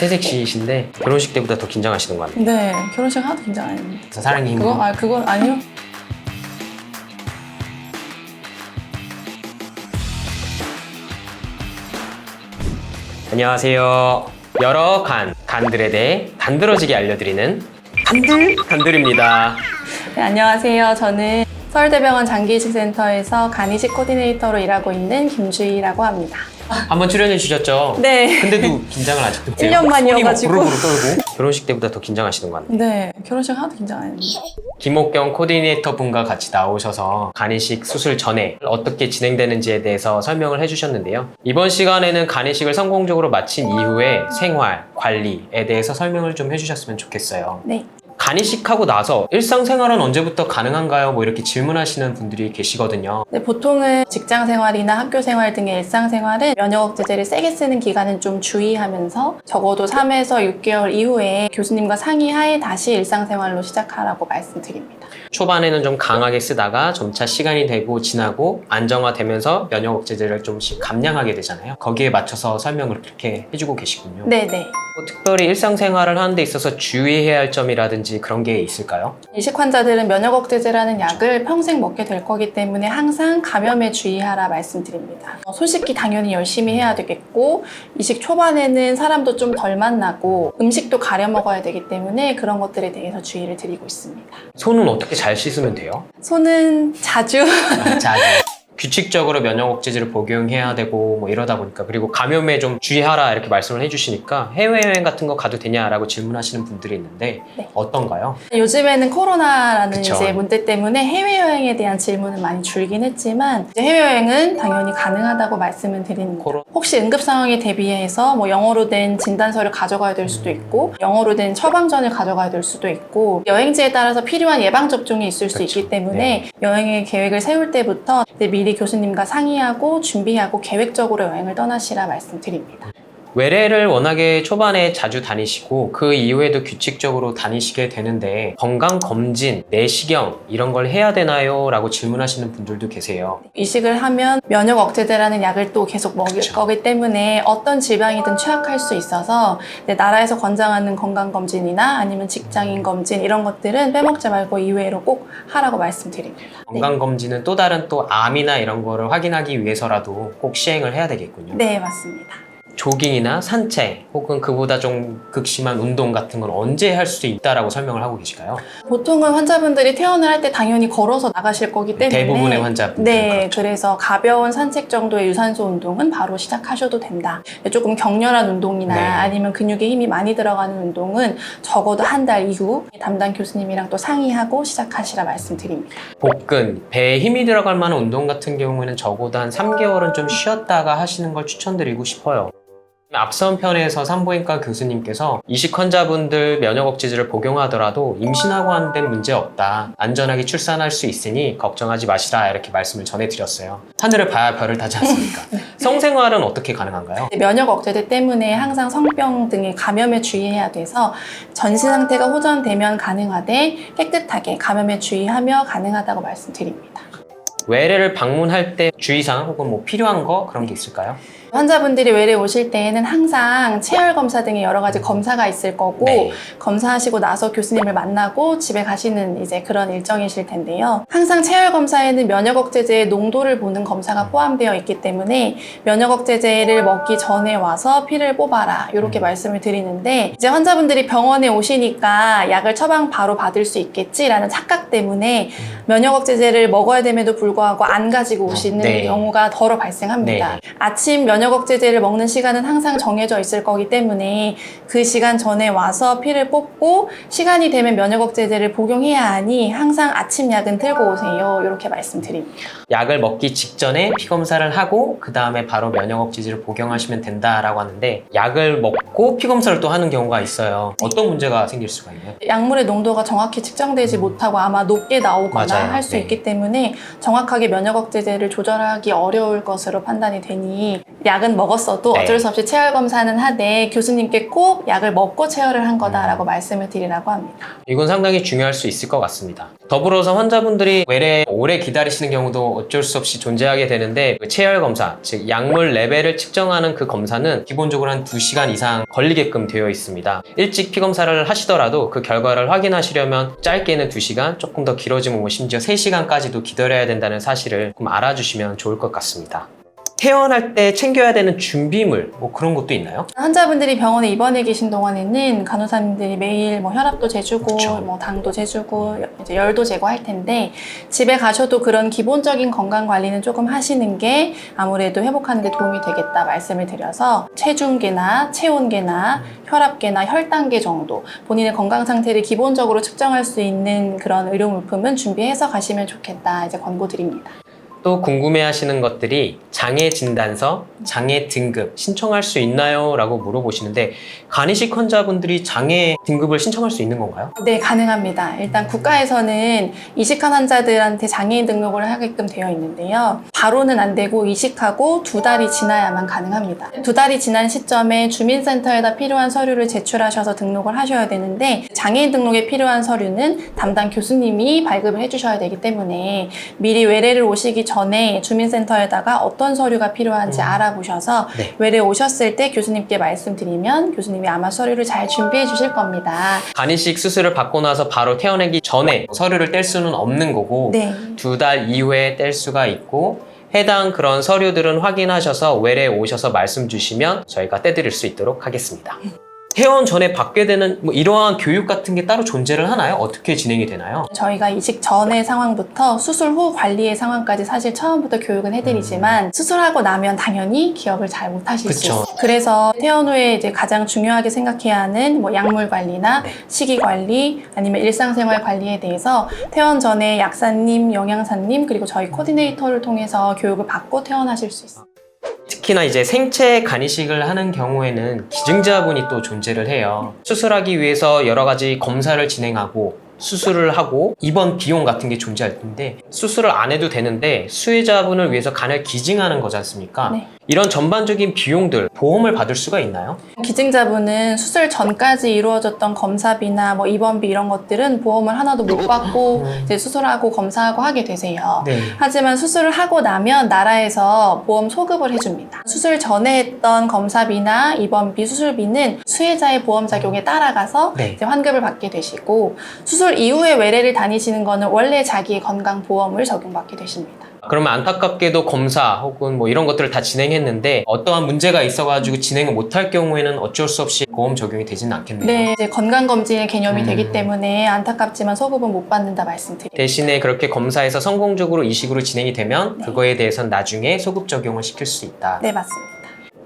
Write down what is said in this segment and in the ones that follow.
새색 씨이신데 결혼식 때보다 더 긴장하시는 것 같네요. 네, 결혼식 하나도 긴장 안 했는데. 사랑의 힘으로. 그건 아니요. 안녕하세요. 여러 간들에 대해 간드러지게 알려드리는 간들입니다. 네, 안녕하세요. 저는 서울대병원 장기이식센터에서 간이식 코디네이터로 일하고 있는 김주희라고 합니다. 한번 출연해 주셨죠? 네. 근데도 긴장을 아직도 해요. 1년 만이어가지고. 손이 막 부르부르 떨고. 결혼식 때보다 더 긴장하시는 것 같네요. 네, 결혼식 하나도 긴장 안 했는데. 김옥경 코디네이터 분과 같이 나오셔서 간이식 수술 전에 어떻게 진행되는지에 대해서 설명을 해주셨는데요. 이번 시간에는 간이식을 성공적으로 마친 이후에 생활, 관리에 대해서 설명을 좀 해주셨으면 좋겠어요. 네. 간이식하고 나서 일상생활은 언제부터 가능한가요? 뭐 이렇게 질문하시는 분들이 계시거든요. 네, 보통은 직장 생활이나 학교 생활 등의 일상 생활은 면역 억제제를 세게 쓰는 기간은 좀 주의하면서 적어도 3에서 6개월 이후에 교수님과 상의하에 다시 일상 생활로 시작하라고 말씀드립니다. 초반에는 좀 강하게 쓰다가 점차 시간이 되고 지나고 안정화되면서 면역 억제제를 좀씩 감량하게 되잖아요. 거기에 맞춰서 설명을 그렇게 해주고 계시군요. 네네. 뭐 특별히 일상생활을 하는 데 있어서 주의해야 할 점이라든지 그런 게 있을까요? 이식 환자들은 면역 억제제라는 약을 평생 먹게 될 거기 때문에 항상 감염에 주의하라 말씀드립니다. 손 씻기 당연히 열심히 해야 되겠고, 이식 초반에는 사람도 좀 덜 만나고 음식도 가려 먹어야 되기 때문에 그런 것들에 대해서 주의를 드리고 있습니다. 손은 어떻게 잘 씻으면 돼요? 손은 자주 자, 규칙적으로 면역 억제제를 복용해야 되고 뭐 이러다 보니까, 그리고 감염에 좀 주의하라 이렇게 말씀을 해주시니까 해외여행 같은 거 가도 되냐라고 질문하시는 분들이 있는데 네. 어떤가요? 요즘에는 코로나라는 그쵸. 이제 문제 때문에 해외여행에 대한 질문은 많이 줄긴 했지만 이제 해외여행은 당연히 가능하다고 말씀을 드립니다. 혹시 응급 상황에 대비해서 뭐 영어로 된 진단서를 가져가야 될 수도 있고 영어로 된 처방전을 가져가야 될 수도 있고 여행지에 따라서 필요한 예방 접종이 있을 수 그쵸. 있기 때문에 네. 여행의 계획을 세울 때부터 이제 미리 교수님과 상의하고 준비하고 계획적으로 여행을 떠나시라 말씀드립니다. 외래를 워낙에 초반에 자주 다니시고 그 이후에도 규칙적으로 다니시게 되는데 건강검진, 내시경 이런 걸 해야 되나요? 라고 질문하시는 분들도 계세요. 이식을 하면 면역 억제제라는 약을 또 계속 먹일 그쵸. 거기 때문에 어떤 질병이든 취약할 수 있어서 나라에서 권장하는 건강검진이나 아니면 직장인 검진 이런 것들은 빼먹지 말고 이외로 꼭 하라고 말씀드립니다. 건강검진은 또 다른 또 암이나 이런 거를 확인하기 위해서라도 꼭 시행을 해야 되겠군요. 네, 맞습니다. 조깅이나 산책 혹은 그보다 좀 극심한 운동 같은 건 언제 할 수 있다라고 설명을 하고 계실까요? 보통은 환자분들이 퇴원을 할 때 당연히 걸어서 나가실 거기 때문에 대부분의 환자분들은 네, 그렇죠. 그래서 가벼운 산책 정도의 유산소 운동은 바로 시작하셔도 된다. 조금 격렬한 운동이나 네. 아니면 근육에 힘이 많이 들어가는 운동은 적어도 한 달 이후 담당 교수님이랑 또 상의하고 시작하시라 말씀드립니다. 복근, 배에 힘이 들어갈 만한 운동 같은 경우에는 적어도 한 3개월은 좀 쉬었다가 하시는 걸 추천드리고 싶어요. 앞선 편에서 산부인과 교수님께서 이식 환자분들 면역 억제제를 복용하더라도 임신하고 하는 데는 문제 없다. 안전하게 출산할 수 있으니 걱정하지 마시라 이렇게 말씀을 전해드렸어요. 하늘을 봐야 별을 타지 않습니까? 성생활은 어떻게 가능한가요? 면역 억제제 때문에 항상 성병 등의 감염에 주의해야 돼서 전신 상태가 호전되면 가능하되 깨끗하게 감염에 주의하며 가능하다고 말씀드립니다. 외래를 방문할 때 주의사항 혹은 뭐 필요한 거 그런 게 있을까요? 환자분들이 외래 오실 때에는 항상 체열 검사 등의 여러 가지 검사가 있을 거고 네. 검사하시고 나서 교수님을 만나고 집에 가시는 이제 그런 일정이실 텐데요. 항상 체열 검사에는 면역 억제제의 농도를 보는 검사가 포함되어 있기 때문에 면역 억제제를 먹기 전에 와서 피를 뽑아라 이렇게 말씀을 드리는데 이제 환자분들이 병원에 오시니까 약을 처방 바로 받을 수 있겠지라는 착각 때문에 면역 억제제를 먹어야 됨에도 불구하고 안 가지고 오시는 네. 경우가 더러 발생합니다. 네. 아침 면역 억제제를 먹는 시간은 항상 정해져 있을 거기 때문에 그 시간 전에 와서 피를 뽑고 시간이 되면 면역 억제제를 복용해야 하니 항상 아침 약은 들고 오세요. 이렇게 말씀드립니다. 약을 먹기 직전에 피 검사를 하고 그 다음에 바로 면역 억제제를 복용하시면 된다라고 하는데 약을 먹고 피 검사를 또 하는 경우가 있어요. 어떤 문제가 생길 수가 있나요? 약물의 농도가 정확히 측정되지 못하고 아마 높게 나오거나 맞아요. 할 수 네. 있기 때문에 정확하게 면역 억제제를 조절하기 어려울 것으로 판단이 되니 약은 먹었어도 네. 어쩔 수 없이 체열 검사는 하되 교수님께 꼭 약을 먹고 체열을 한 거다라고 말씀을 드리라고 합니다. 이건 상당히 중요할 수 있을 것 같습니다. 더불어서 환자분들이 외래 오래 기다리시는 경우도 어쩔 수 없이 존재하게 되는데 그 체열 검사, 즉 약물 레벨을 측정하는 그 검사는 기본적으로 한 2시간 이상 걸리게끔 되어 있습니다. 일찍 피 검사를 하시더라도 그 결과를 확인하시려면 짧게는 2시간, 조금 더 길어지면 뭐 심지어 3시간까지도 기다려야 된다는 사실을 좀 알아주시면 좋을 것 같습니다. 퇴원할 때 챙겨야 되는 준비물 뭐 그런 것도 있나요? 환자분들이 병원에 입원해 계신 동안에는 간호사님들이 매일 뭐 혈압도 재주고 그쵸. 뭐 당도 재주고 이제 열도 재고할 텐데 집에 가셔도 그런 기본적인 건강 관리는 조금 하시는 게 아무래도 회복하는 데 도움이 되겠다 말씀을 드려서 체중계나 체온계나 혈압계나 혈당계 정도 본인의 건강 상태를 기본적으로 측정할 수 있는 그런 의료물품은 준비해서 가시면 좋겠다 이제 권고드립니다. 또 궁금해하시는 것들이 장애 진단서, 장애 등급 신청할 수 있나요? 라고 물어보시는데 간이식 환자분들이 장애 등급을 신청할 수 있는 건가요? 네, 가능합니다. 일단 국가에서는 이식한 환자들한테 장애인 등록을 하게끔 되어 있는데요. 바로는 안 되고 이식하고 2달이 지나야만 가능합니다. 2달이 지난 시점에 주민센터에다 필요한 서류를 제출하셔서 등록을 하셔야 되는데 장애인 등록에 필요한 서류는 담당 교수님이 발급을 해주셔야 되기 때문에 미리 외래를 오시기 전에 주민센터에다가 어떤 서류가 필요한지 알아보셔서 네. 외래 오셨을 때 교수님께 말씀드리면 교수님이 아마 서류를 잘 준비해 주실 겁니다. 간이식 수술을 받고 나서 바로 퇴원하기 전에 서류를 뗄 수는 없는 거고 네. 2달 이후에 뗄 수가 있고 해당 그런 서류들은 확인하셔서 외래에 오셔서 말씀 주시면 저희가 떼드릴 수 있도록 하겠습니다. 퇴원 전에 받게 되는 뭐 이러한 교육 같은 게 따로 존재를 하나요? 어떻게 진행이 되나요? 저희가 이식 전의 상황부터 수술 후 관리의 상황까지 사실 처음부터 교육은 해드리지만 수술하고 나면 당연히 기억을 잘 못하실 수 그쵸. 있어요. 그래서 퇴원 후에 이제 가장 중요하게 생각해야 하는 뭐 약물 관리나 네. 식이 관리 아니면 일상생활 관리에 대해서 퇴원 전에 약사님, 영양사님 그리고 저희 코디네이터를 통해서 교육을 받고 퇴원하실 수 있어요. 특히나 이제 생체 간이식을 하는 경우에는 기증자분이 또 존재를 해요. 수술하기 위해서 여러 가지 검사를 진행하고 수술을 하고 입원 비용 같은 게 존재할 텐데 수술을 안 해도 되는데 수혜자분을 위해서 간을 기증하는 거지 않습니까? 네. 이런 전반적인 비용들 보험을 받을 수가 있나요? 기증자분은 수술 전까지 이루어졌던 검사비나 뭐 입원비 이런 것들은 보험을 하나도 못 받고 이제 수술하고 검사하고 하게 되세요. 네. 하지만 수술을 하고 나면 나라에서 보험 소급을 해줍니다. 수술 전에 했던 검사비나 입원비, 수술비는 수혜자의 보험 작용에 따라가서 네. 이제 환급을 받게 되시고 수술 이후에 외래를 다니시는 거는 원래 자기의 건강보험을 적용받게 되십니다. 그러면 안타깝게도 검사 혹은 뭐 이런 것들을 다 진행했는데 어떠한 문제가 있어가지고 진행을 못할 경우에는 어쩔 수 없이 보험 적용이 되지는 않겠네요. 네, 이제 건강검진의 개념이 되기 때문에 안타깝지만 소급은 못 받는다 말씀드립니다. 대신에 그렇게 검사에서 성공적으로 이식으로 진행이 되면 그거에 대해서는 나중에 소급 적용을 시킬 수 있다. 네, 맞습니다.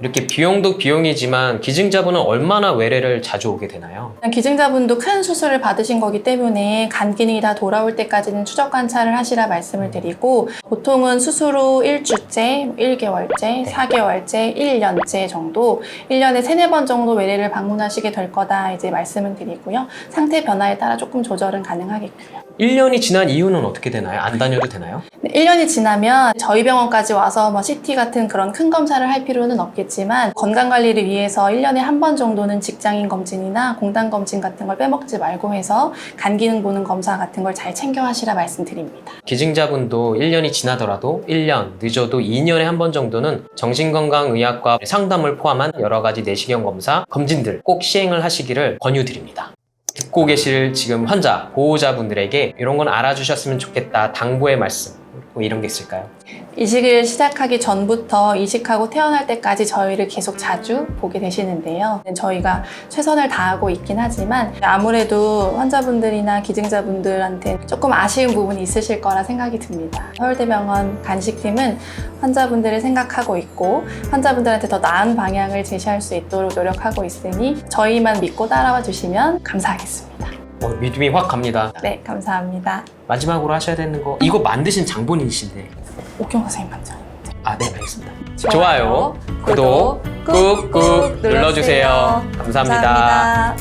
이렇게 비용도 비용이지만 기증자분은 얼마나 외래를 자주 오게 되나요? 기증자분도 큰 수술을 받으신 거기 때문에 간 기능이 다 돌아올 때까지는 추적 관찰을 하시라 말씀을 드리고 보통은 수술 후 1주째, 1개월째, 4개월째, 1년째 정도 1년에 3-4번 정도 외래를 방문하시게 될 거다 이제 말씀을 드리고요. 상태 변화에 따라 조금 조절은 가능하겠고요. 1년이 지난 이후는 어떻게 되나요? 안 다녀도 되나요? 1년이 지나면 저희 병원까지 와서 뭐 CT 같은 그런 큰 검사를 할 필요는 없겠지만 건강관리를 위해서 1년에 한 번 정도는 직장인 검진이나 공단 검진 같은 걸 빼먹지 말고 해서 간 기능 보는 검사 같은 걸 잘 챙겨 하시라 말씀드립니다. 기증자분도 1년이 지나더라도 1년, 늦어도 2년에 한 번 정도는 정신건강의학과 상담을 포함한 여러 가지 내시경 검사, 검진들 꼭 시행을 하시기를 권유드립니다. 듣고 계실 지금 환자, 보호자분들에게 이런 건 알아주셨으면 좋겠다 당부의 말씀 뭐 이런 게 있을까요? 이식을 시작하기 전부터 이식하고 퇴원할 때까지 저희를 계속 자주 보게 되시는데요. 저희가 최선을 다하고 있긴 하지만 아무래도 환자분들이나 기증자분들한테 조금 아쉬운 부분이 있으실 거라 생각이 듭니다. 서울대병원 간식팀은 환자분들을 생각하고 있고 환자분들한테 더 나은 방향을 제시할 수 있도록 노력하고 있으니 저희만 믿고 따라와 주시면 감사하겠습니다. 믿음이 확 갑니다. 네, 감사합니다. 마지막으로 하셔야 되는 거 이거 만드신 장본인이신데 옥경 선생님 먼저. 네 알겠습니다. 좋아요, 구독 꾹꾹 눌러주세요. 감사합니다.